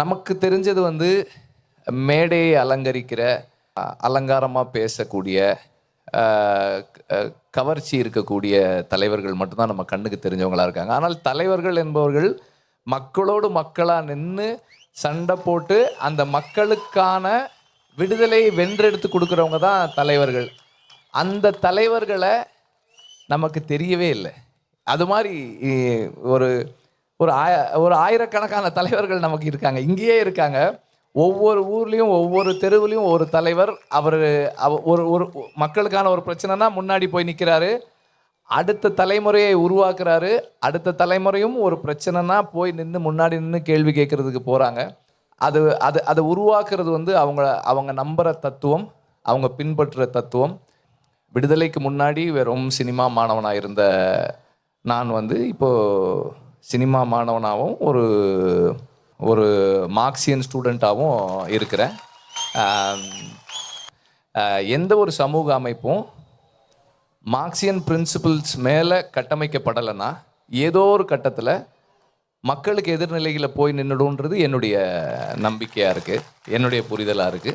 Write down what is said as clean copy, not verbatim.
நமக்கு தெரிஞ்சது வந்து மேடையை அலங்கரிக்கிற, அலங்காரமாக பேசக்கூடிய, கவர்ச்சி இருக்கக்கூடிய தலைவர்கள் மட்டும்தான் நம்ம கண்ணுக்கு தெரிஞ்சவங்களா இருக்காங்க. ஆனால் தலைவர்கள் என்பவர்கள் மக்களோடு மக்களாக நின்று சண்டை போட்டு அந்த மக்களுக்கான விடுதலையை வென்றெடுத்து கொடுக்குறவங்க தான் தலைவர்கள். அந்த தலைவர்களை நமக்கு தெரியவே இல்லை. அது மாதிரி ஒரு ஒரு ஒரு ஆயிரக்கணக்கான தலைவர்கள் நமக்கு இருக்காங்க, இங்கேயே இருக்காங்க. ஒவ்வொரு ஊர்லேயும் ஒவ்வொரு தெருவுலையும் ஒரு தலைவர். அவர் ஒரு ஒரு மக்களுக்கான ஒரு பிரச்சனைனா முன்னாடி போய் நிற்கிறாரு, அடுத்த தலைமுறையை உருவாக்குறாரு. அடுத்த தலைமுறையும் ஒரு பிரச்சனைனா போய் நின்று முன்னாடி நின்று கேள்வி கேட்கறதுக்கு போகிறாங்க. அது அது அதை உருவாக்குறது வந்து அவங்க நம்புகிற தத்துவம், அவங்க பின்பற்றுற தத்துவம். விடுதலைக்கு முன்னாடி வெறும் சினிமா மாணவனாக இருந்த நான் வந்து இப்போது சினிமா மாணவனாகவும் ஒரு மார்க்சியன் ஸ்டூடெண்ட்டாகவும் இருக்கிறேன். எந்த ஒரு சமூக அமைப்பும் மார்க்சியன் பிரின்சிபிள்ஸ் மேலே கட்டமைக்கப்படலைன்னா ஏதோ ஒரு கட்டத்தில் மக்களுக்கு எதிர்நிலைகளை போய் நின்றுடுன்றது என்னுடைய நம்பிக்கையாக இருக்குது, என்னுடைய புரிதலாக இருக்குது.